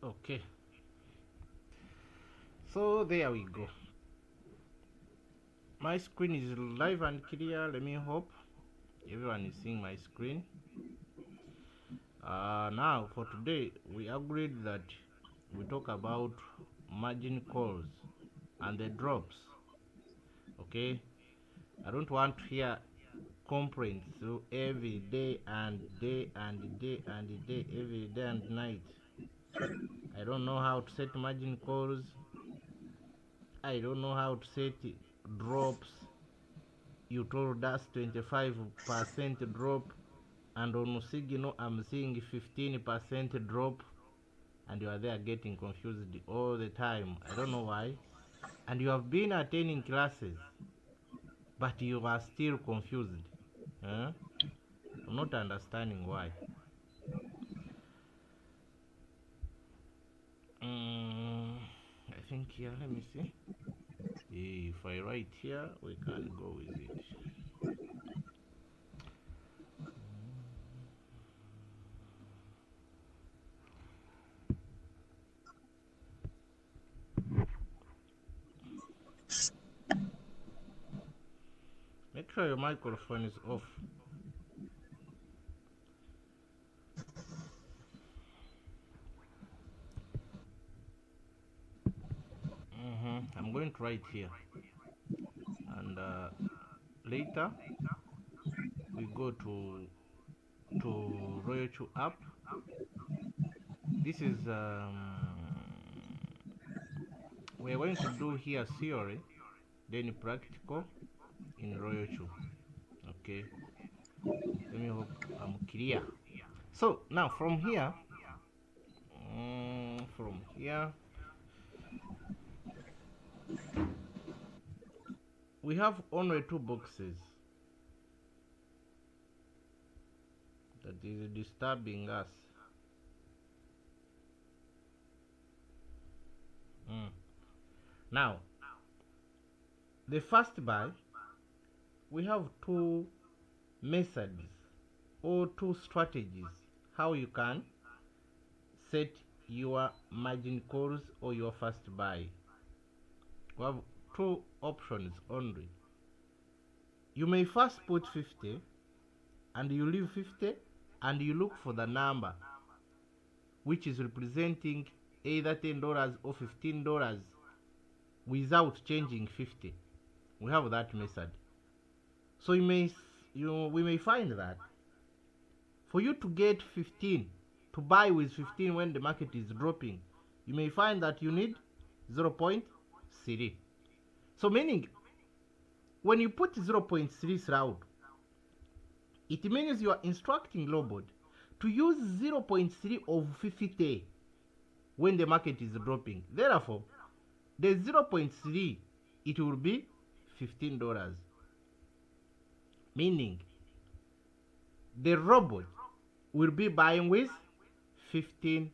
Okay, so there we go. My screen is live and clear. Let me hope everyone is seeing my screen. Now for today we agreed that we talk about margin calls and the drops. Okay, I don't want to hear complaints so every day and day and day and day, every day and night. I don't know how to set margin calls. I don't know how to set drops. You told us 25% drop, and on Signal I'm seeing 15% drop, and you are there getting confused all the time. I don't know why. And you have been attending classes, but you are still confused. Huh? I'm not understanding why. I think here, let me see. If I write here, we can go with it. Make sure your microphone is off. I'm going to write here, and later we go to Royal app. This is we're going to do here theory, then practical in Royal. Okay, let me hope I'm clear. So now from here, we have only two boxes that is disturbing us. Now, the first buy, we have two methods or two strategies how you can set your margin calls or your first buy. We have two options only. You may first put 50 and you leave 50 and you look for the number which is representing either $10 or $15 without changing 50. We have that method. So we may find that for you to get 15, to buy with 15 when the market is dropping, you may find that you need 0.3. So meaning, when you put 0.3 throughout, it means you are instructing Lobot to use 0.3 of 50 when the market is dropping. Therefore, the 0.3, it will be $15. Meaning, the robot will be buying with $15.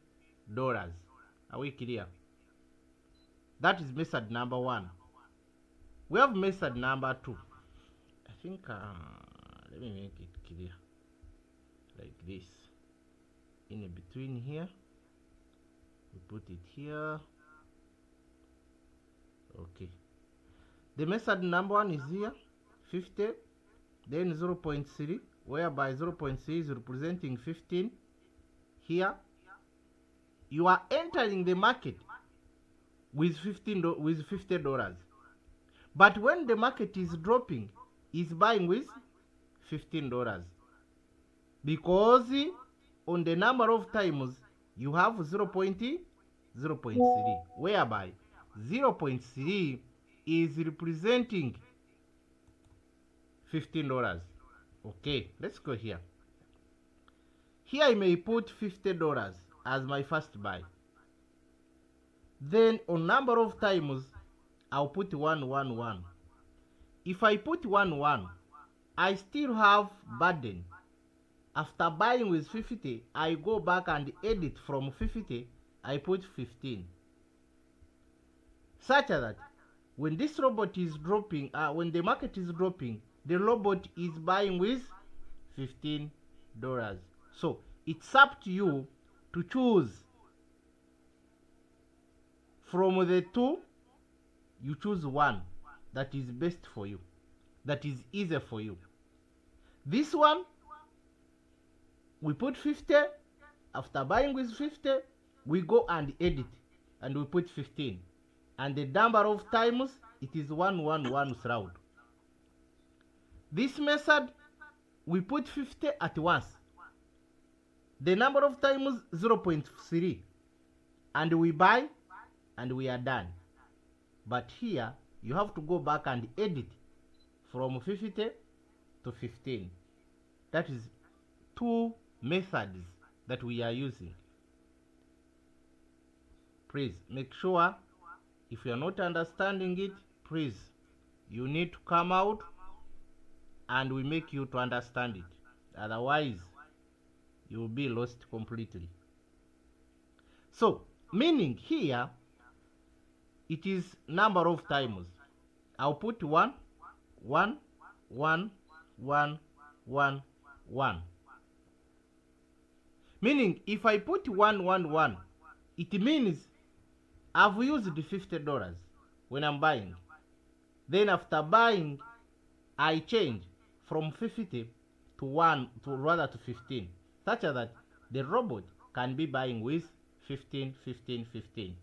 Are we clear? That is method number one. We have method number two. I think, let me make it clear. Like this. In between here. We put it here. Okay. The method number one is here. 50. Then 0.3. Whereby 0.3 is representing 15. Here. You are entering the market with $50. But when the market is dropping, is buying with $15. Because on the number of times you have 0.3, whereby 0.3 is representing $15. Okay, let's go here. Here I may put $50 as my first buy. Then on number of times I'll put 111. If I put 11, I still have burden. After buying with 50, I go back and edit from 50, I put 15. Such that when this robot is dropping, when the market is dropping, the robot is buying with $15. So it's up to you to choose From the two, you choose one that is best for you, that is easier for you. This one, we put 50. After buying with 50, we go and edit and we put 15. And the number of times, it is 111 throughout. This method, we put 50 at once. The number of times 0.3. And we buy and we are done. But here, you have to go back and edit from 50 to 15. That is two methods that we are using. Please make sure, if you are not understanding it, please, you need to come out and we make you to understand it. Otherwise, you will be lost completely. So, meaning here, it is number of times. I'll put 1, 1, 1, 1, 1, 1. Meaning, if I put 1, 1, 1, it means I've used $50 when I'm buying. Then after buying, I change from 50 to 1 to rather to 15, such that the robot can be buying with 15, 15, 15.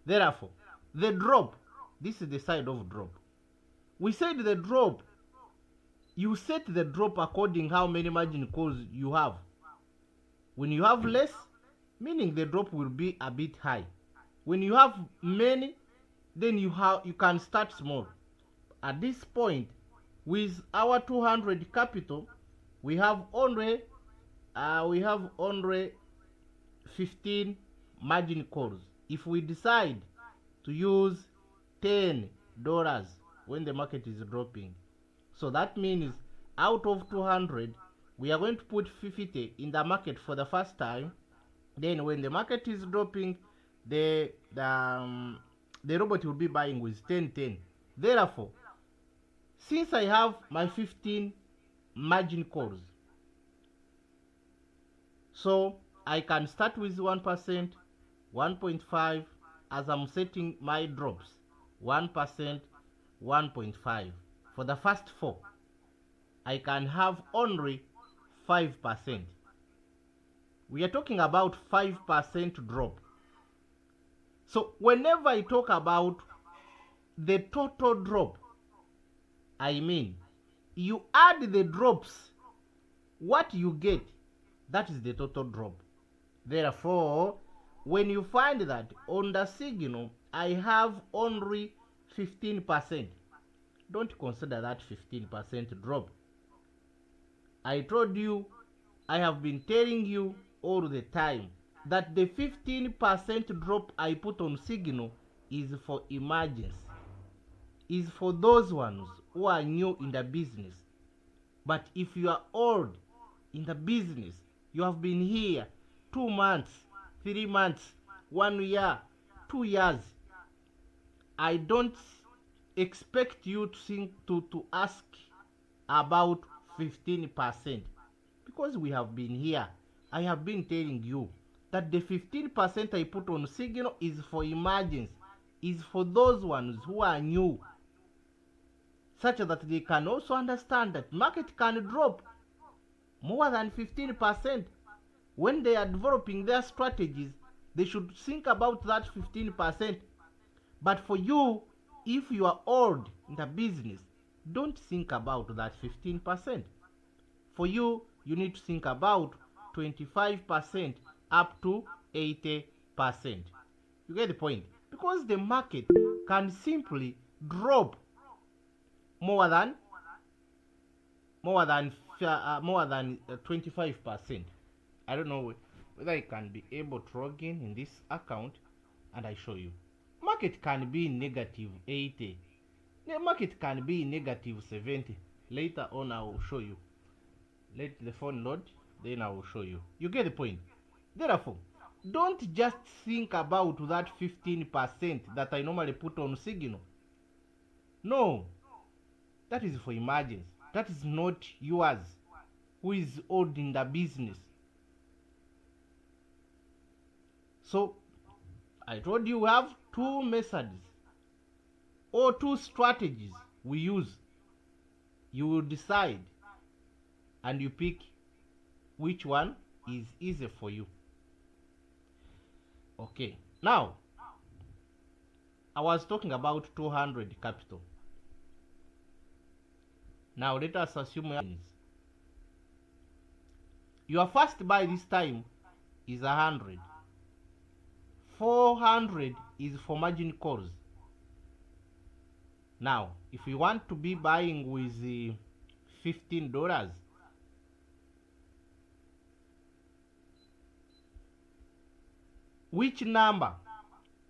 Therefore, the drop, this is the side of drop. We said the drop, you set the drop according how many margin calls you have. When you have less, meaning the drop will be a bit high. When you have many, then you can start small. At this point, with our 200 capital, we have only 15 margin calls. If we decide to use $10 when the market is dropping, so that means out of 200, we are going to put 50 in the market for the first time. Then when the market is dropping, the robot will be buying with 10. Therefore, since I have my 15 margin calls, so I can start with 1%, 1.5, as I'm setting my drops, 1%, 1.5. For the first 4, I can have only 5%. We are talking about 5% drop. So whenever I talk about the total drop, I mean, you add the drops, what you get, that is the total drop. Therefore, when you find that on the signal, I have only 15%, don't consider that 15% drop. I told you, I have been telling you all the time that the 15% drop I put on signal is for emergency, is for those ones who are new in the business. But if you are old in the business, you have been here 2 months, 3 months, 1 year, 2 years, I don't expect you to ask about 15%, because we have been here. I have been telling you that the 15% I put on signal is for emergency, is for those ones who are new, such that they can also understand that market can drop more than 15%. When they are developing their strategies, they should think about that 15%. But for you, if you are old in the business, don't think about that 15%. For you, you need to think about 25% up to 80%. You get the point? Because the market can simply drop more than 25%. I don't know whether I can be able to log in this account and I show you. Market can be negative 80. The market can be negative 70. Later on I will show you. Let the phone load, then I will show you. You get the point? Therefore, don't just think about that 15% that I normally put on signal. No, that is for emergency. That is not yours, who is old in the business. So, I told you we have two methods or two strategies we use. You will decide and you pick which one is easy for you. Okay, now I was talking about 200 capital. Now let us assume your first buy this time is 100. 400 is for margin calls. Now, if you want to be buying with $15, which number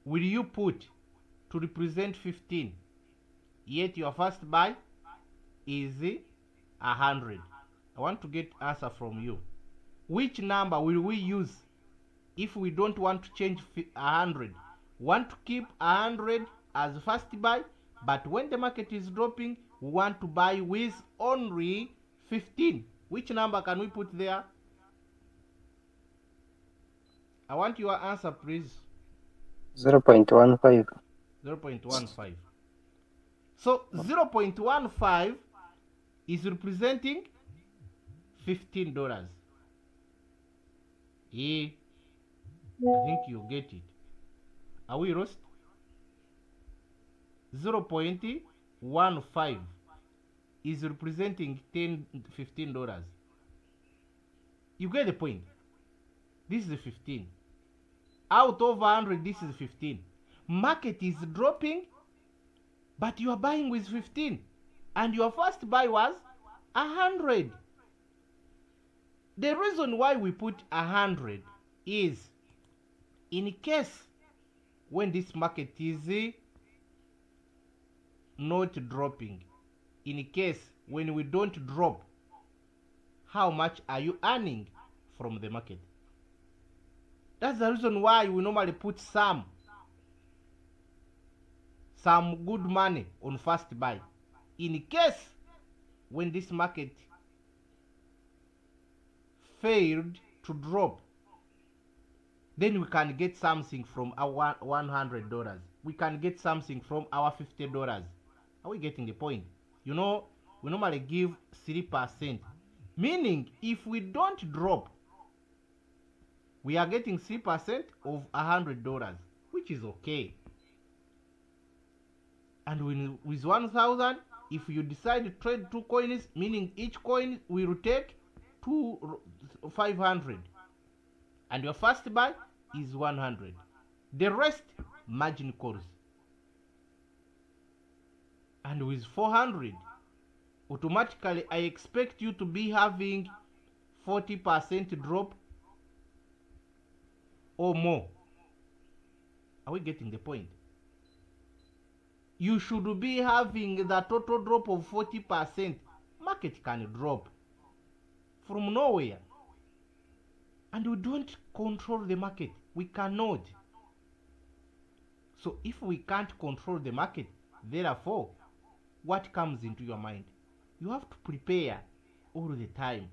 will you put to represent 15? Yet your first buy is 100. I want to get answer from you. Which number will we use if we don't want to change 100? Want to keep 100 as first buy, but when the market is dropping, we want to buy with only 15. Which number can we put there? I want your answer, please. 0.15. 0.15. So 0.15 is representing $15. Yeah, I think you get it. Are we lost? 0.15 is representing $15. You get the point. This is 15. Out of 100, this is 15. Market is dropping, but you are buying with 15. And your first buy was 100. The reason why we put 100 is in case when this market is not dropping, in case when we don't drop, how much are you earning from the market? That's the reason why we normally put some good money on first buy. In case when this market failed to drop, then we can get something from our $100. We can get something from our $50. Are we getting the point? You know, we normally give 3%. Meaning, if we don't drop, we are getting 3% of $100, which is okay. And with 1,000, if you decide to trade 2 coins, meaning each coin will take 500, and your first buy is 100. The rest margin calls. And with 400, automatically I expect you to be having 40% drop or more. Are we getting the point? You should be having the total drop of 40%. Market can drop from nowhere. And we don't control the market. We cannot. So if we can't control the market, therefore, what comes into your mind? You have to prepare all the time.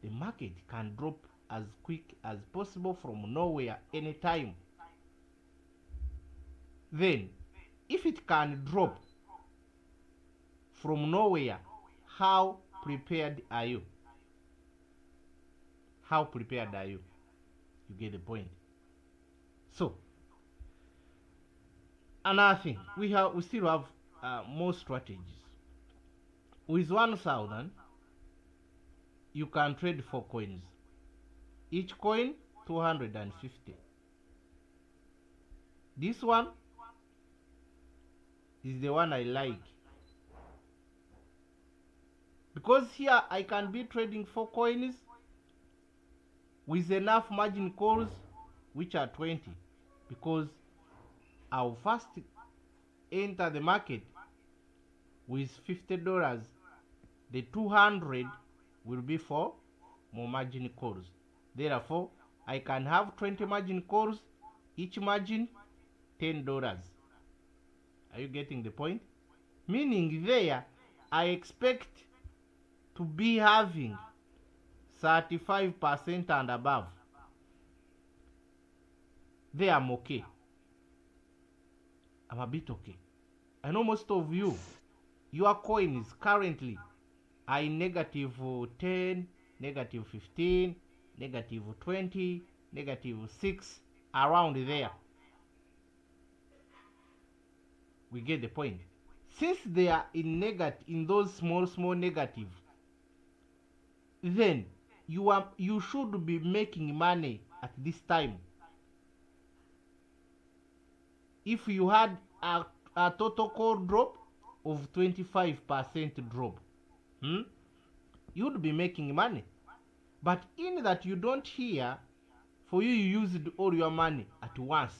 The market can drop as quick as possible from nowhere anytime. Then, if it can drop from nowhere, how prepared are you? How prepared are you? You get the point. So, another thing, we still have more strategies. With 1,000, you can trade 4 coins. Each coin 250. This one is the one I like, because here I can be trading 4 coins with enough margin calls, which are 20, because I'll first enter the market with $50. The 200 will be for more margin calls. Therefore, I can have 20 margin calls, each margin $10. Are you getting the point? Meaning there, I expect to be having 35% and above. There I'm okay. I'm a bit okay. I know most of you, your coins currently are in negative 10, negative 15, negative 20, negative 6, around there. We get the point. Since they are in those small negative, then you should be making money at this time. If you had a total core drop of 25% drop, you'd be making money. But in that you don't hear, for you used all your money at once.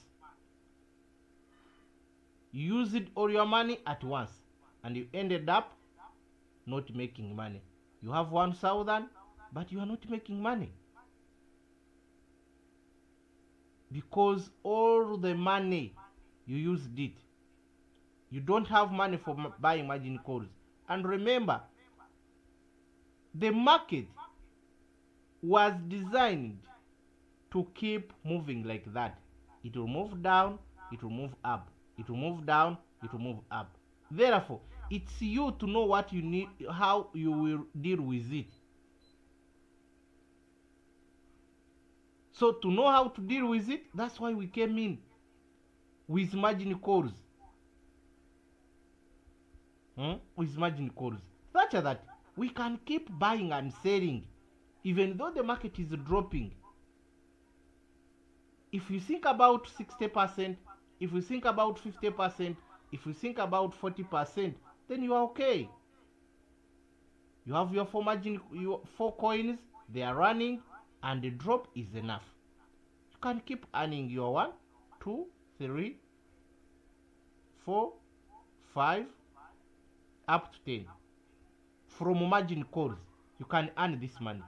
You used all your money at once, and you ended up not making money. You have 1,000, but you are not making money. Because all the money you used it. You don't have money for buying margin calls. And remember, the market was designed to keep moving like that. It will move down, it will move up, it will move down, it will move up. Therefore, it's you to know what you need, how you will deal with it. So to know how to deal with it, that's why we came in with margin calls. With margin calls, such that we can keep buying and selling even though the market is dropping. If you think about 60%, if you think about 50%, if you think about 40%, then you are okay. You have your 4 coins, they are running, and the drop is enough. You can keep earning your 1, 2, 3, 4, 5, up to 10. From margin calls, you can earn this money.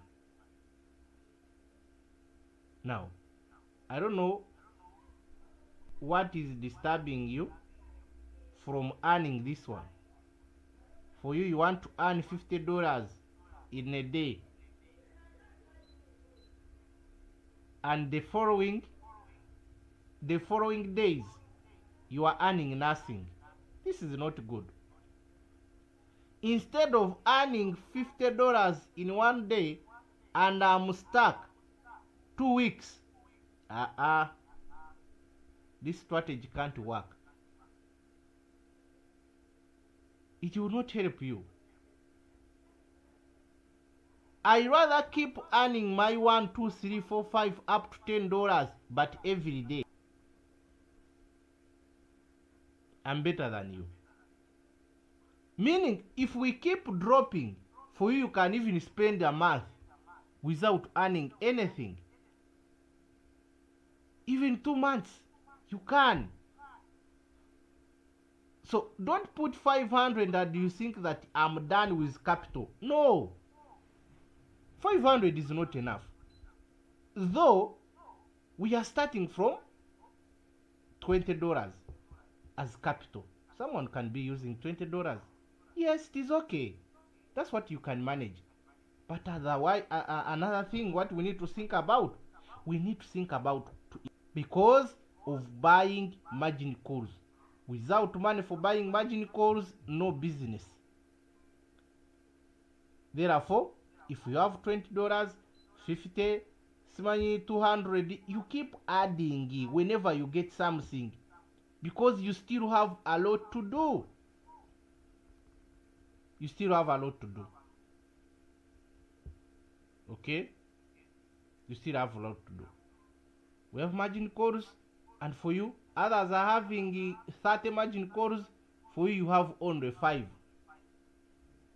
Now, I don't know what is disturbing you from earning this one. For you want to earn $50 in a day, and the following days you are earning nothing. This is not good. Instead of earning $50 in one day and I'm stuck 2 weeks, this strategy can't work. It will not help you. I rather keep earning my 1, 2, 3, 4, 5 up to $10, but every day. I'm better than you. Meaning, if we keep dropping, for you can even spend a month without earning anything. Even 2 months, you can. So don't put 500 and you think that I'm done with capital. No. 500 is not enough. Though we are starting from $20 as capital. Someone can be using $20. Yes, it is okay. That's what you can manage. But otherwise, another thing, what we need to think about, because of buying margin calls. Without money for buying margin calls, no business. Therefore, if you have $20, 50, 200, you keep adding whenever you get something, because you still have a lot to do. You still have a lot to do. Okay? You still have a lot to do. We have margin calls, and for you, others are having 30 margin calls. For you, you have only 5.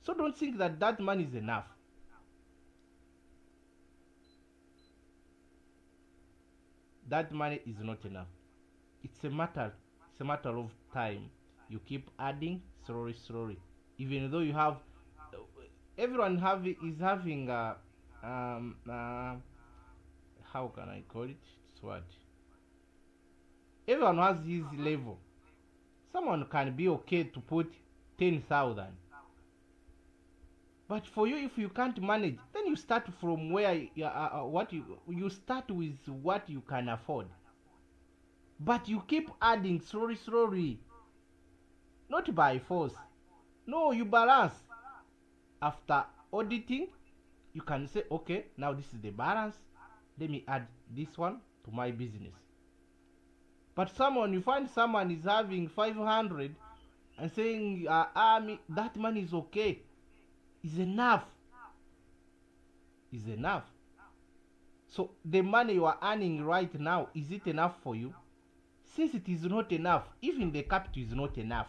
So don't think that that money is enough. That money is not enough. It's a matter of time. You keep adding slowly. Even though you have, everyone is having how can I call it? It's what? Everyone has his level. Someone can be okay to put 10,000. But for you, if you can't manage, then you start from where you start with what you can afford. But you keep adding slowly. not by force. No, you balance. After auditing, you can say, okay, now this is the balance. Let me add this one to my business. But you find someone is having 500 and saying, that money is okay, is enough. Is enough. So the money you are earning right now, is it enough for you? Since it is not enough, even the capital is not enough.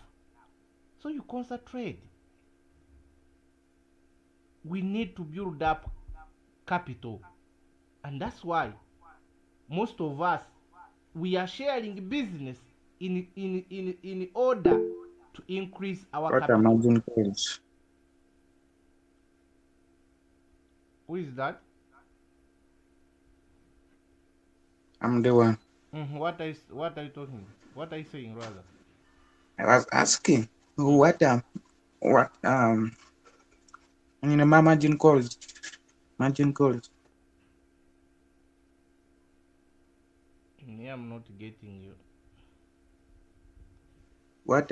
So you concentrate. We need to build up capital. And that's why most of us, we are sharing business in order to increase our What are capital. margin calls? Who is that? I'm the one. What are you talking? What are you saying rather? I was asking what margin calls. Margin calls. Yeah, I'm not getting you. What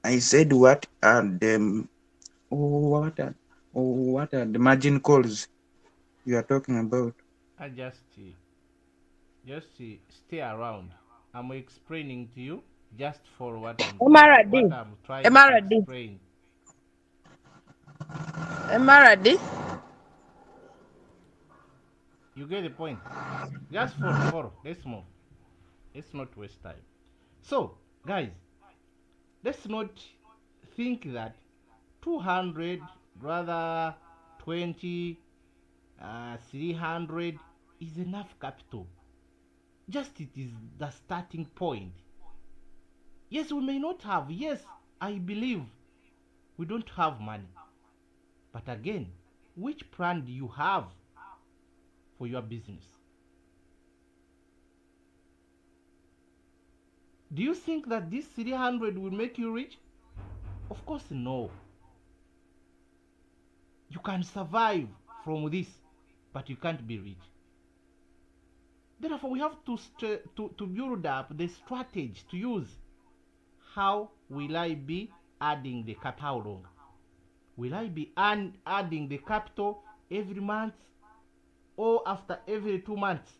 I said what are the what are the margin calls you are talking about? I just stay around. I'm explaining to you just for what Emaradi. I'm trying to Emaradi. explain. Emaradi. You get the point? Just follow. Let's move. Let's not waste time. So, guys, let's not think that 200, rather 20, 300 is enough capital. Just it is the starting point. Yes, we may not have. Yes, I believe we don't have money. But again, which plan do you have for your business? Do you think that this 300 will make you rich? Of course, no. You can survive from this, but you can't be rich. Therefore, we have to build up the strategy to use. How will I be adding the capital? How long? Will I be adding the capital every month or after every 2 months?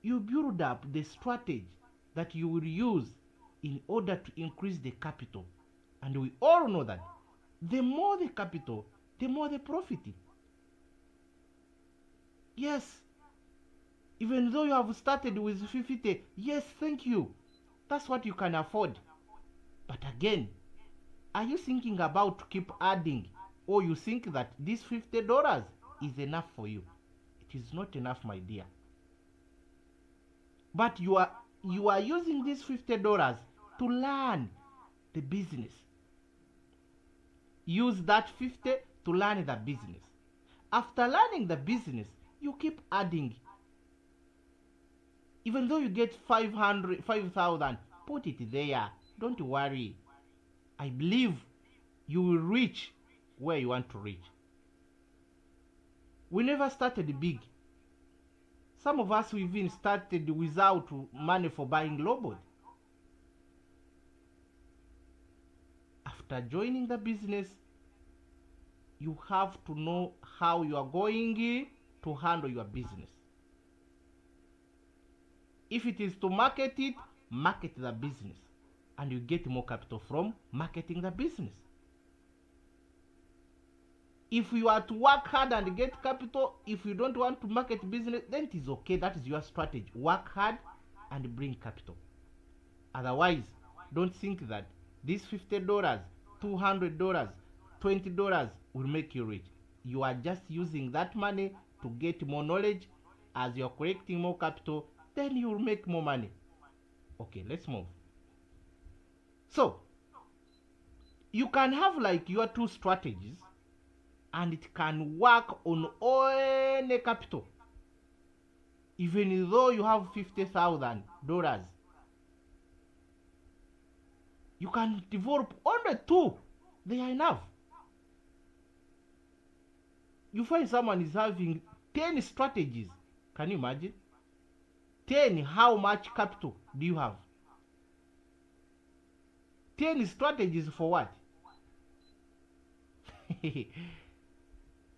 You build up the strategy that you will use in order to increase the capital. And we all know that the more the capital, the more the profit. Yes, even though you have started with 50, yes, thank you. That's what you can afford. But again, are you thinking about to keep adding, or you think that this $50 is enough for you? It is not enough, my dear. But you are using this $50 to learn the business. Use that 50 to learn the business. After learning the business, you keep adding. Even though you get 5,000, put it there. Don't worry. I believe you will reach where you want to reach. We never started big. Some of us, we even started without money for buying lowboard. After joining the business, you have to know how you are going to handle your business. If it is to market it, market the business, and you get more capital from marketing the business. If you are to work hard and get capital, if you don't want to market business, then it is okay. That is your strategy. Work hard and bring capital. Otherwise, don't think that these $50, $200, $20 will make you rich. You are just using that money to get more knowledge. As you're collecting more capital, then you will make more money. Okay, let's move. So, you can have like your two strategies, and it can work on any capital. Even though you have $50,000, you can develop only two. They are enough. You find someone is having 10 strategies. Can you imagine? 10, how much capital do you have? 10 strategies for what?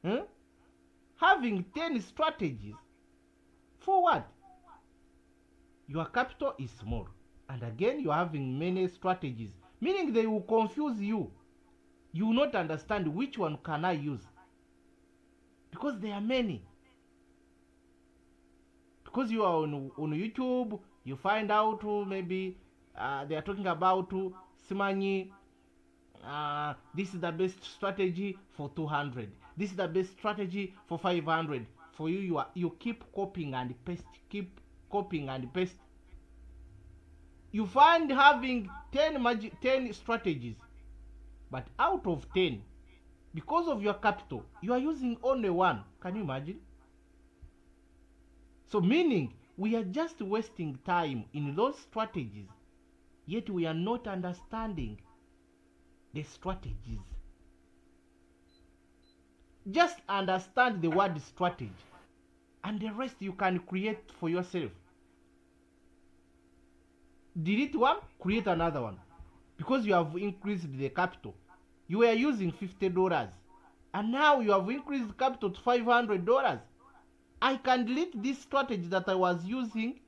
Huh? Having 10 strategies for what? Your capital is small, and again you are having many strategies, meaning they will confuse you. You will not understand which one can I use, because there are many. Because you are on YouTube, you find out maybe they are talking about Simanyi, this is the best strategy for 200, this is the best strategy for 500. For you, you keep copying and paste, keep copying and paste. You find having 10 strategies, but out of 10, because of your capital, you are using only one. Can you imagine? So meaning we are just wasting time in those strategies, yet we are not understanding the strategies. Just understand the word strategy, and the rest you can create for yourself. Delete one, create another one. Because you have increased the capital. You were using $50, and now you have increased the capital to $500. I can delete this strategy that I was using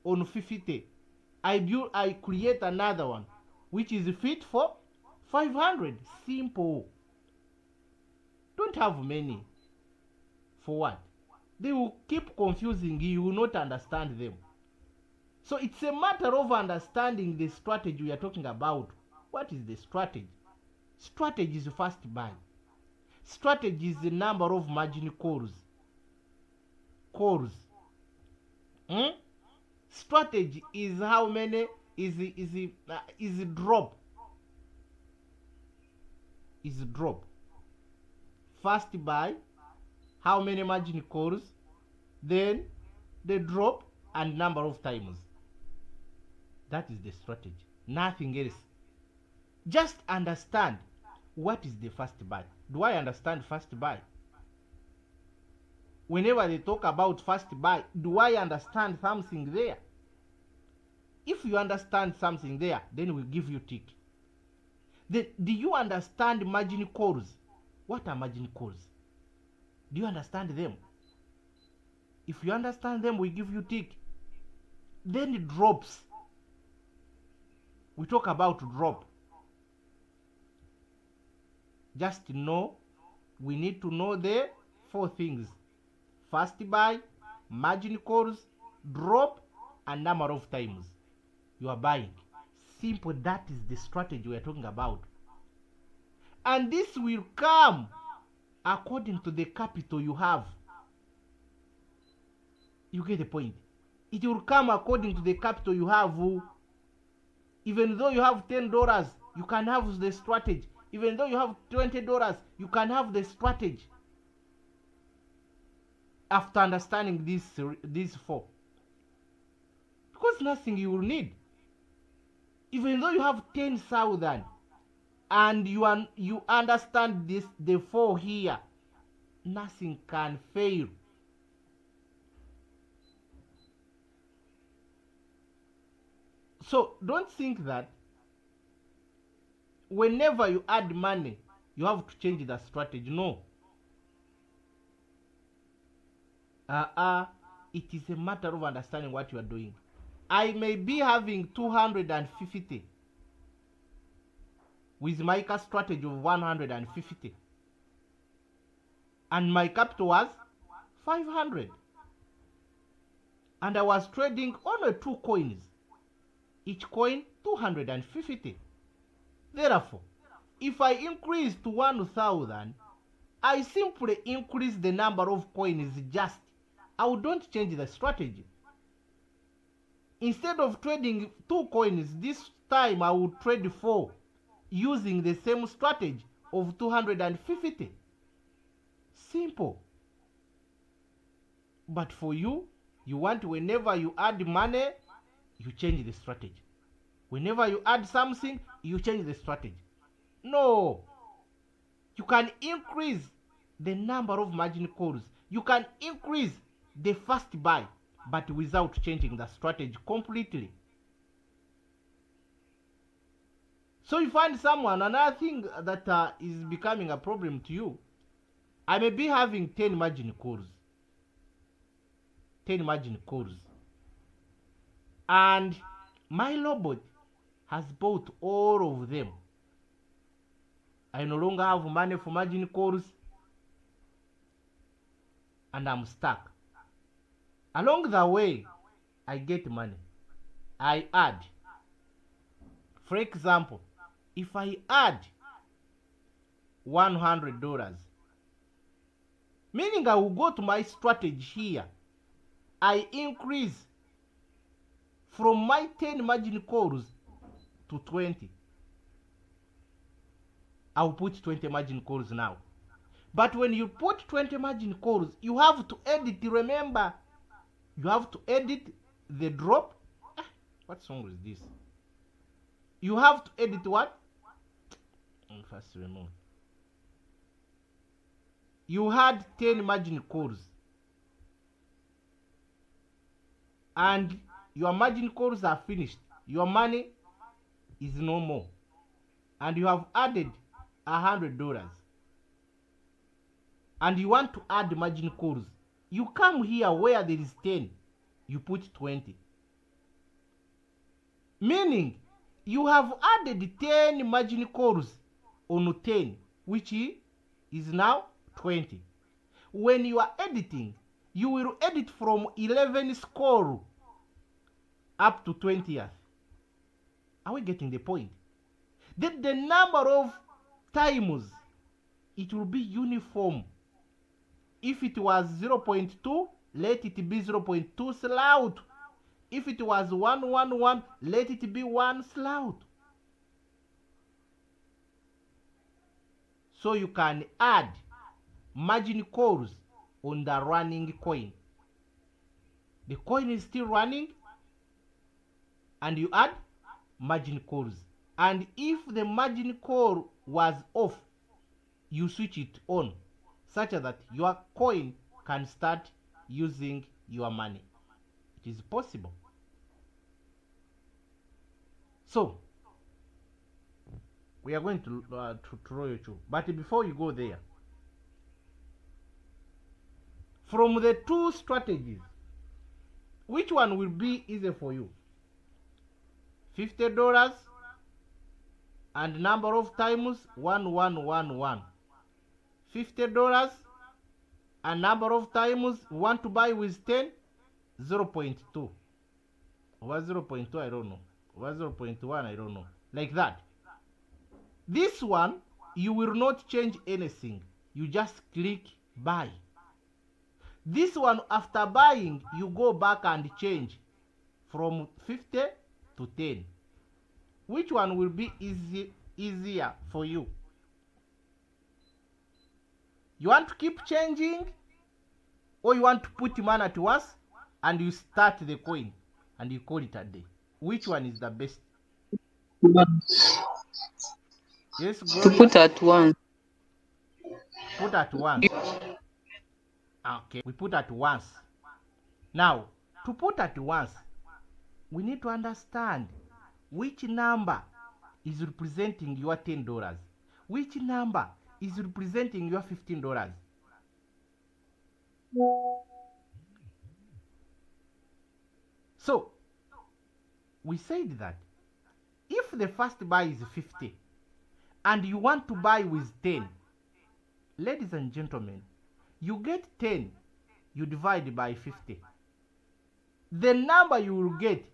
on 50. I create another one which is fit for 500. Simple. Don't have many. For what? They will keep confusing you. You will not understand them. So it's a matter of understanding the strategy we are talking about. What is the strategy? Strategy is first buy. Strategy is the number of margin calls. Strategy is how many is drop. Is drop. First buy, how many margin calls, then the drop and number of times. That is the strategy. Nothing else. Just understand what is the first buy. Do I understand first buy? Whenever they talk about first buy, do I understand something there? If you understand something there, then we'll give you tick. Do you understand margin calls? What are margin calls? Do you understand them? If you understand them, we give you tick. Then it drops. We talk about drop. Just know, we need to know the 4 things. First buy, margin calls, drop, and number of times you are buying. Simple. That is the strategy we are talking about. And this will come according to the capital you have. You get the point? It will come according to the capital you have. Even though you have $10, you can have the strategy. Even though you have $20, you can have the strategy. After understanding these 4. Because nothing you will need. Even though you have 10,000 and you understand the 4 here, nothing can fail. So don't think that whenever you add money, you have to change the strategy. No. It is a matter of understanding what you are doing. I may be having 250 with my strategy of 150, and my capital was 500, and I was trading only 2 coins, each coin 250. Therefore, if I increase to 1,000, I simply increase the number of coins. Just I don't change the strategy. Instead of trading 2 coins, this time I will trade 4 using the same strategy of 250. Simple. But for you, you want whenever you add money, you change the strategy. Whenever you add something, you change the strategy. No. You can increase the number of margin calls. You can increase the first buy, but without changing the strategy completely. So you find someone, another thing that is becoming a problem to you. I may be having 10 margin calls. 10 margin calls. And my robot has bought all of them. I no longer have money for margin calls. And I'm stuck. Along the way, I get money. I add. For example, if I add $100, meaning I will go to my strategy here. I increase from my 10 margin calls to 20. I'll put 20 margin calls now. But when you put 20 margin calls, you have to edit. Remember, you have to edit the drop. What song is this? You have to edit what? First remove. You had 10 margin calls. And your margin calls are finished. Your money is no more. And you have added $100. And you want to add margin calls. You come here where there is 10. You put 20. Meaning, you have added 10 margin calls on 10, which is now 20. When you are editing, you will edit from 11 score up to 20th. Are we getting the point? Then the number of times it will be uniform. If it was 0.2, let it be 0.2 slout. If it was 111, let it be 1 slout. So you can add margin calls on the running coin. The coin is still running, and you add margin calls. And if the margin call was off, you switch it on, such that your coin can start using your money. It is possible. So, we are going to throw you through. But before you go there, from the two strategies, which one will be easier for you? $50 and number of times 1111. $50 and number of times you want to buy with 10, 0.2. Or 0.2, I don't know. Or 0.1, I don't know. Like that. This one, you will not change anything. You just click buy. This one, after buying, you go back and change from 50 to 10. Which one will be easier for you? You want to keep changing, or you want to put money at once and you start the coin and you call it a day? Which one is the best? Yes, Gloria? To put at once. Put at once. Okay, we put at once. Now, to put at once, we need to understand which number is representing your $10. Which number is representing your $15. So, we said that if the first buy is 50 and you want to buy with 10, ladies and gentlemen, you get 10, you divide by 50. The number you will get,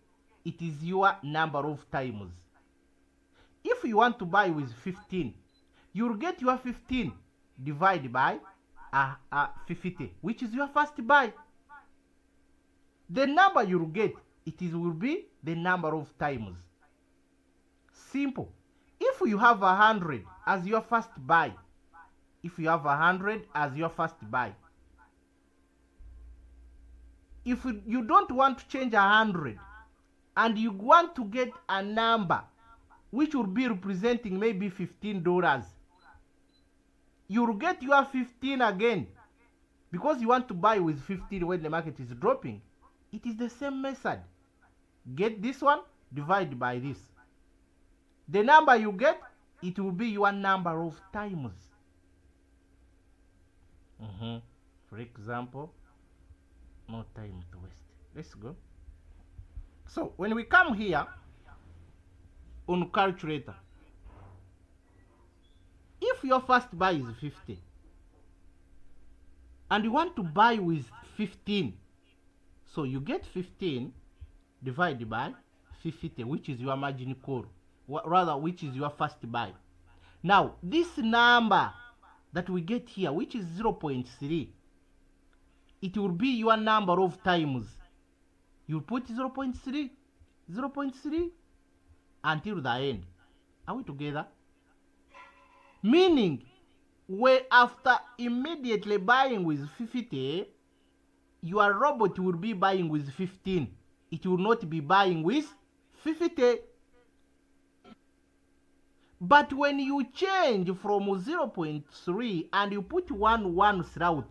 it is your number of times. If you want to buy with 15, you will get your 15 divided by 50, which is your first buy. The number you will get, will be the number of times. Simple. If you have 100 as your first buy, if you have 100 as your first buy, if you don't want to change 100 and you want to get a number which will be representing maybe $15, you will get your 15 again because you want to buy with 15 when the market is dropping. It is the same method. Get this one, divide by this. The number you get, it will be your number of times. For example, no time to waste. Let's go. So when we come here on calculator, if your first buy is 50 and you want to buy with 15, so you get 15 divided by 50, which is your margin call, rather which is your first buy. Now this number that we get here, which is 0.3, it will be your number of times. You put 0.3 until the end. Are we together? Meaning, where after immediately buying with 50, your robot will be buying with 15. It will not be buying with 50. But when you change from 0.3 and you put 1 throughout,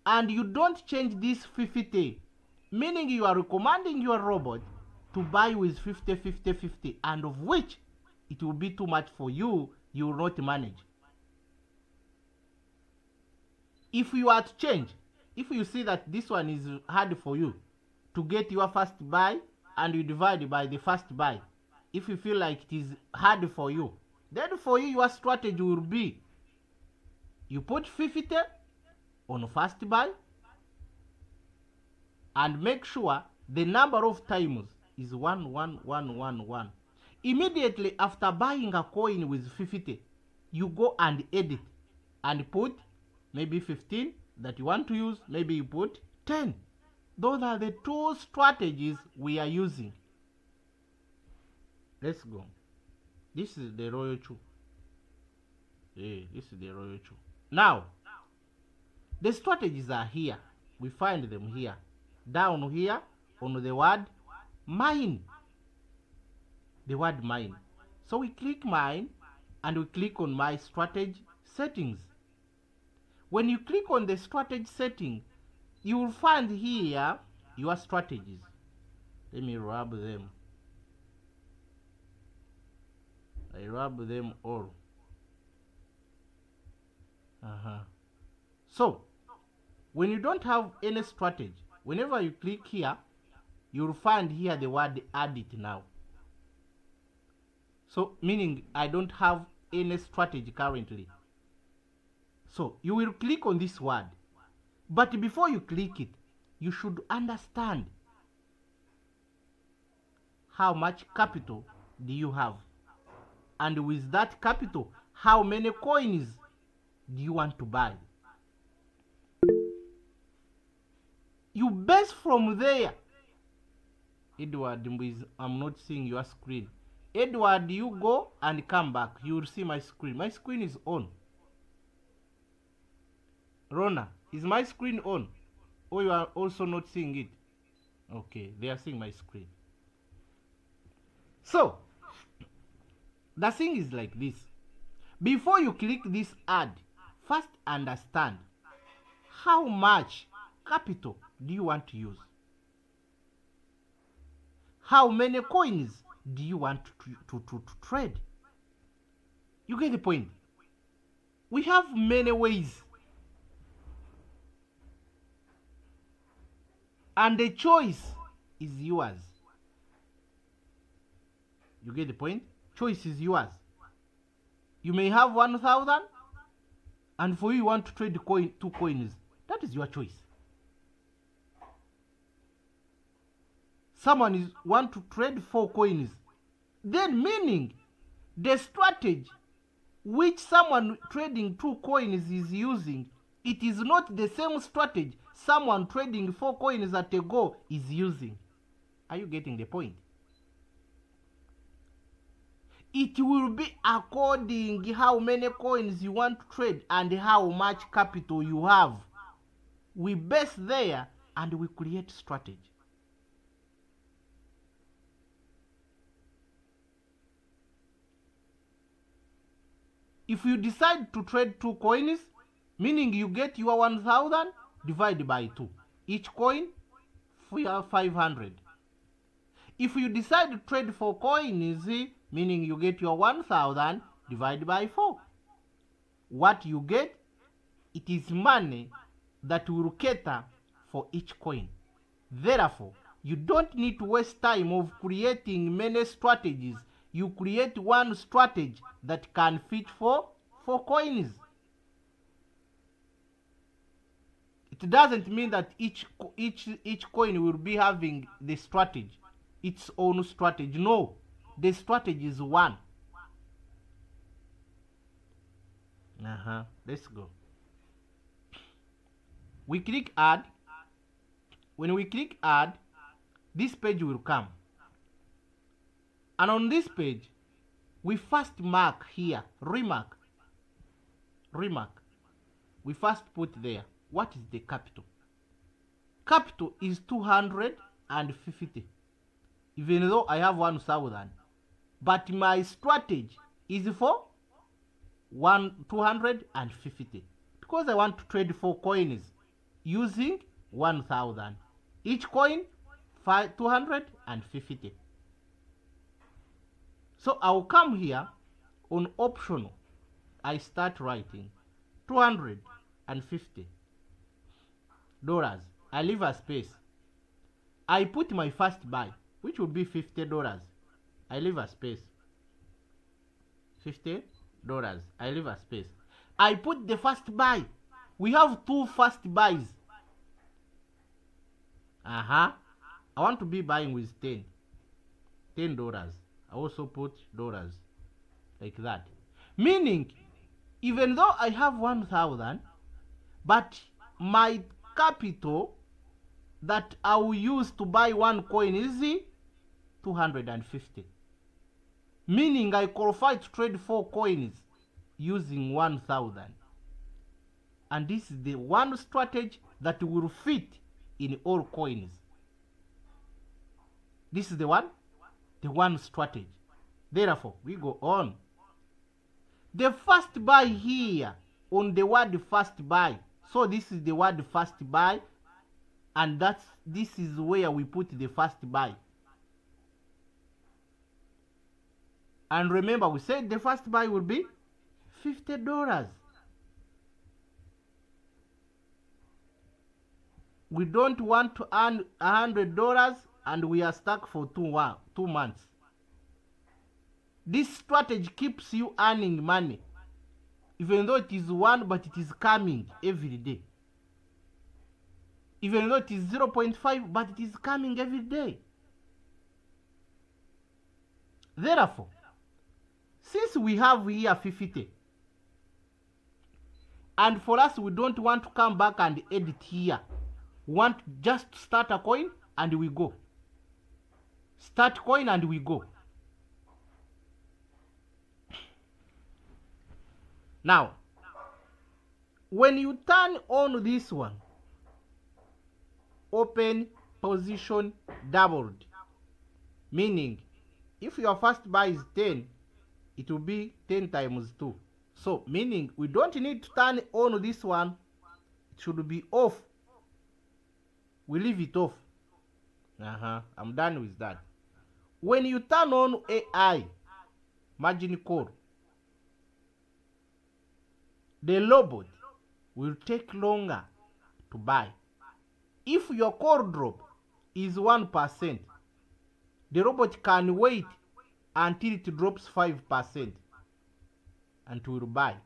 and you don't change this 50, meaning you are recommending your robot to buy with 50, and of which it will be too much for you, you will not manage. If you are to change, if you see that this one is hard for you to get your first buy and you divide by the first buy, if you feel like it is hard for you, then for you your strategy will be you put 50 on first buy and make sure the number of times is 1. Immediately after buying a coin with 50, you go and edit and put maybe 15 that you want to use, maybe you put 10. Those are the two strategies we are using. Let's go. This is the Royal Chew. This is the Royal Chew. Now, the strategies are here. We find them here. Down here on the word mine. The word mine. So we click mine and we click on my strategy settings. When you click on the strategy setting, you will find here your strategies. Let me rub them. I rub them all. So, when you don't have any strategy, whenever you click here, you'll find here the word add it now. So, meaning I don't have any strategy currently. So, you will click on this word. But before you click it, you should understand how much capital do you have. And with that capital, how many coins do you want to buy? You base from there. Edward, I'm not seeing your screen. Edward, you go and come back. You will see my screen. My screen is on. Rona, is my screen on? Or you are also not seeing it? Okay, they are seeing my screen. So, the thing is like this. Before you click this add, first understand how much capital do you want to use? How many coins do you want to trade? You get the point? We have many ways. And the choice is yours. You get the point? Choice is yours. You may have 1,000, and for you want to trade 2 coins. That is your choice. Someone want to trade 4 coins. Then meaning the strategy which someone trading 2 coins is using, it is not the same strategy someone trading 4 coins at a go is using. Are you getting the point? It will be according how many coins you want to trade and how much capital you have. We base there and we create strategy. If you decide to trade 2 coins, meaning you get your 1,000 divided by 2. Each coin for your 500. If you decide to trade 4 coins, meaning you get your 1000 divided by 4. What you get, it is money that will cater for each coin. Therefore, you don't need to waste time of creating many strategies. You create one strategy that can fit for 4 coins. It doesn't mean that each coin will be having the strategy, its own strategy. No, the strategy is one. Let's go. We click add. When we click add, this page will come. And on this page, we first mark here, remark. We first put there, what is the capital? Capital is 250. Even though I have 1000, but my strategy is for 250 because I want to trade 4 coins using 1000. Each coin 250. So I'll come here on optional. I start writing $250. I leave a space. I put my first buy, which would be $50. I leave a space. $50. I leave a space. I put the first buy. We have 2 first buys. I want to be buying with $10. I also put dollars like that. Meaning, even though I have 1000, but my capital that I will use to buy 1 coin is 250. Meaning I qualify to trade 4 coins using 1000. And this is the one strategy that will fit in all coins. This is the one strategy. Therefore, we go on. The first buy here on the word first buy. So this is the word first buy, and this is where we put the first buy. And remember, we said the first buy will be $50. We don't want to earn $100 and we are stuck for 2 months. This strategy keeps you earning money, even though it is 1, but it is coming every day. Even though it is 0.5, but it is coming every day. Therefore, since we have here 50, and for us we don't want to come back and edit here, we want just to start a coin and we go. Start coin and we go. Now, when you turn on this one, open position doubled, meaning if your first buy is 10, it will be 10 times 2. So, meaning we don't need to turn on this one. It should be off. We leave it off. I'm done with that. When you turn on AI, margin call, the robot will take longer to buy. If your call drop is 1%, the robot can wait until it drops 5% and will buy.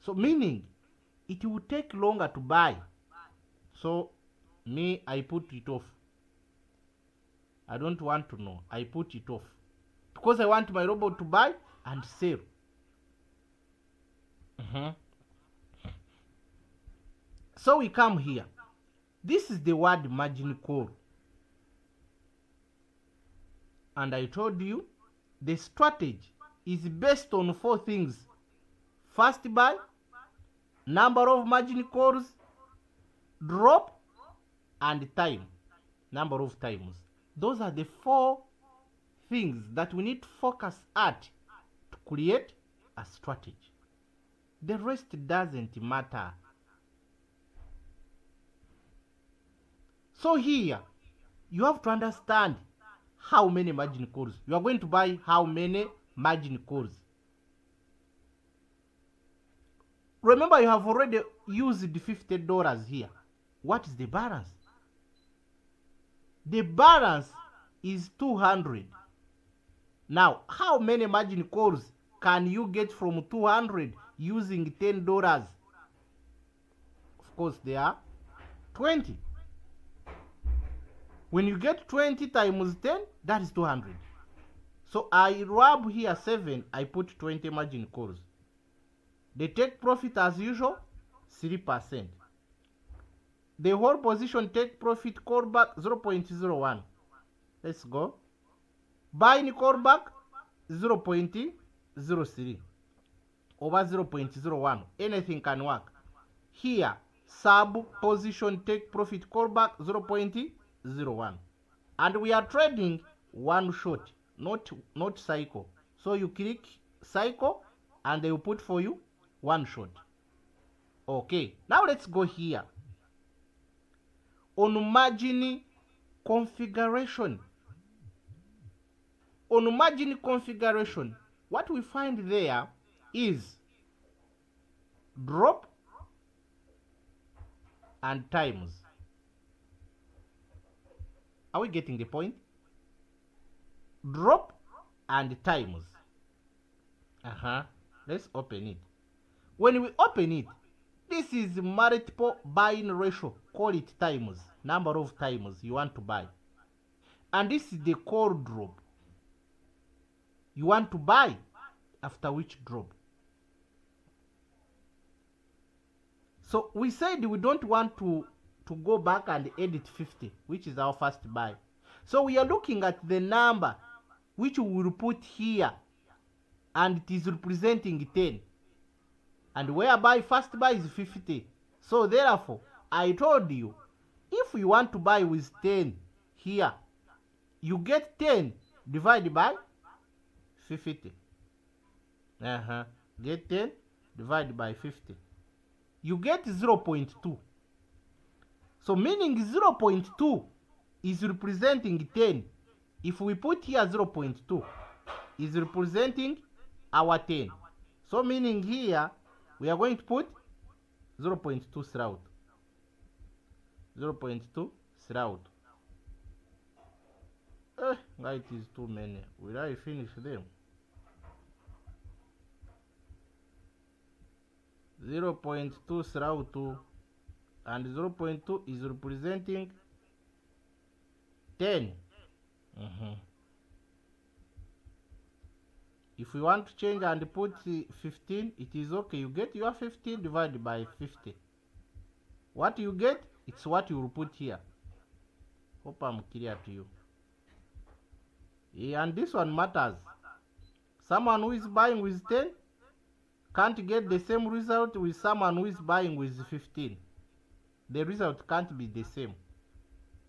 So meaning it will take longer to buy. So me, I put it off. I don't want to know. I put it off because I want my robot to buy and sell. So we come here. This is the word margin call. And I told you the strategy is based on 4 things. First buy, number of margin calls, drop, and time. Number of times. Those are the 4 things that we need to focus at to create a strategy. The rest doesn't matter. So here, you have to understand how many margin calls. You are going to buy how many margin calls. Remember, you have already used the $50 here. What is the balance? The balance is 200. Now, how many margin calls can you get from 200 using $10? Of course, there are 20. When you get 20 times 10, that is 200. So I rub here 7, I put 20 margin calls. The take profit as usual, 3%. The whole position take profit callback 0.01. Let's go. Buying callback 0.03 over 0.01. Anything can work. Here, sub position take profit callback 0.01. And we are trading one shot, not cycle. So you click cycle and they will put for you one shot. Okay, now let's go here. On margin configuration. On margin configuration, what we find there is drop and times. Are we getting the point? Drop and times. Let's open it. When we open it, this is multiple buying ratio. Call it times, number of times you want to buy. And this is the call drop. You want to buy after which drop. So we said we don't want to go back and edit 50, which is our first buy. So we are looking at the number which we will put here, and it is representing 10. And whereby first buy is 50. So therefore, I told you, if you want to buy with 10 here, you get 10 divided by 50. Get 10 divided by 50. You get 0.2. So meaning 0.2 is representing 10. If we put here 0.2, is representing our 10. So meaning here, we are going to put 0.2 throughout. 0.2 throughout. It is too many. Will I finish them? 0.2 throughout 2, and 0.2 is representing 10. If we want to change and put 15, it is okay. You get your 15 divided by 50. What you get, it's what you will put here. Hope I'm clear to you. And this one matters. Someone who is buying with 10 can't get the same result with someone who is buying with 15. The result can't be the same.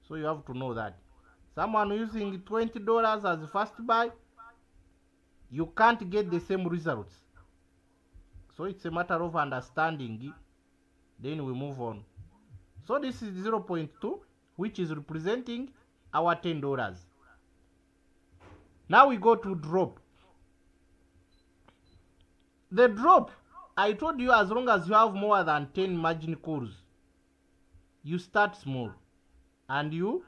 So you have to know that. Someone using $20 as a first buy, you can't get the same results. So it's a matter of understanding. Then we move on. So this is 0.2, which is representing our $10. Now we go to drop. The drop, I told you, as long as you have more than 10 margin calls, you start small and you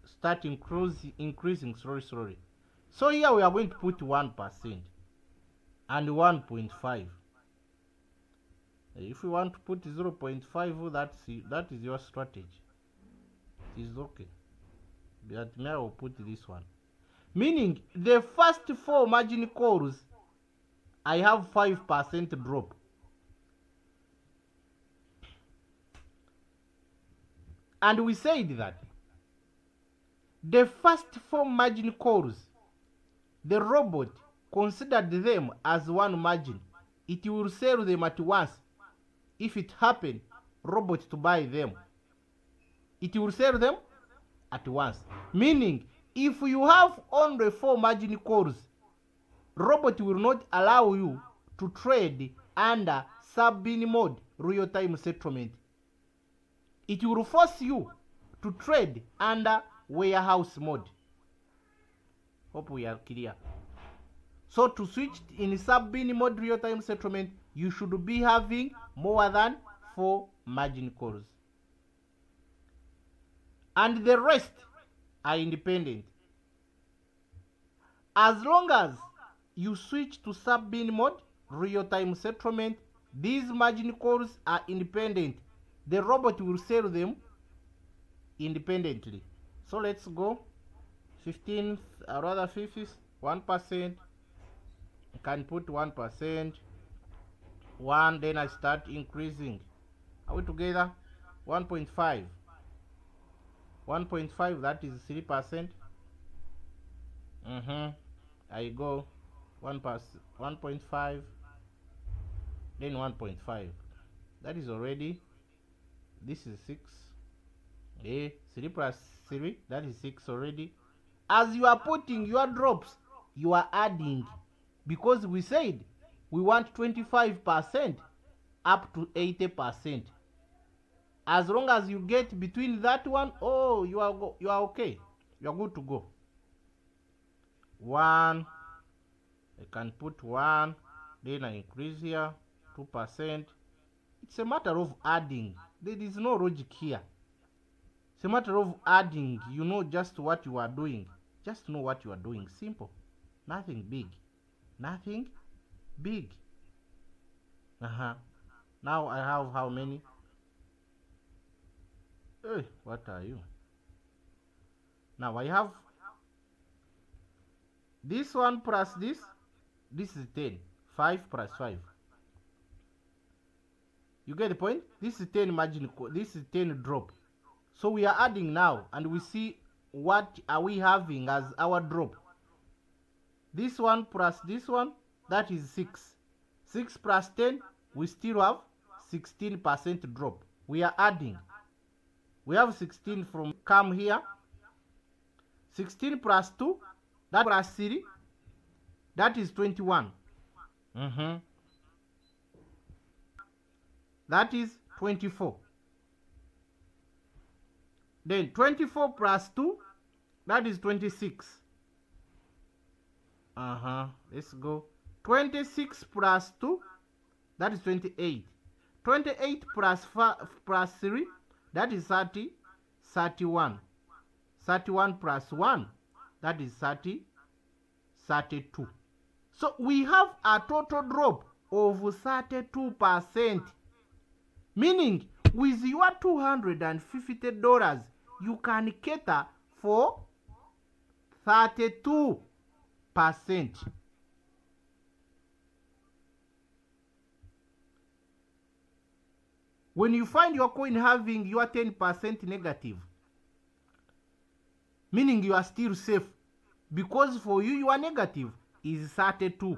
start increasing slowly. So here we are going to put 1% and 1.5. If you want to put 0.5, that is your strategy. It is okay. But me, I will put this one. Meaning the first 4 margin calls, I have 5% drop. And we said that the first 4 margin calls, the robot considered them as one margin. It will sell them at once. If it happen, robot to buy them, it will sell them at once. Meaning, if you have only 4 margin calls, robot will not allow you to trade under sub-bin mode, real-time settlement. It will force you to trade under warehouse mode. Hope we are clear. So to switch in sub-bin mode real-time settlement, you should be having more than 4 margin calls. And the rest are independent. As long as you switch to sub-bin mode real-time settlement, these margin calls are independent. The robot will sell them independently. So let's go. 15th, rather 50th, 1%. I can put 1%. 1, then I start increasing. Are we together? 1.5. 1.5, that is 3%. I go 1.5, then 1.5. That is already, this is 6. 3 plus 3, that is 6 already. As you are putting your drops, you are adding, because we said we want 25% up to 80%. As long as you get between that one, oh, you are okay. You are good to go. 1, I can put 1, then I increase here 2%. It's a matter of adding. There is no logic here. It's a matter of adding. You know just what you are doing. Just know what you are doing. Simple. Nothing big. Nothing big. Now I have how many? Hey, what are you? Now I have this one plus this. This is 10. 5 plus 5. You get the point? This is 10 margin. This is 10 drop. So we are adding now, and we see what are we having as our drop. This one plus this one, that is 6. 6 plus 10, we still have 16% drop. We are adding. We have 16 from come here. 16 plus 2, that plus 3, that is 21. That is 24. Then 24 plus 2, that is 26. Let's go. 26 plus 2, that is 28. 28 plus 3, that is 30, 31. 31 plus 1, that is 30, 32. So we have a total drop of 32%. Meaning, with your $250, you can cater for 32%. When you find your coin having your 10% negative, meaning you are still safe, because for you your negative is 32.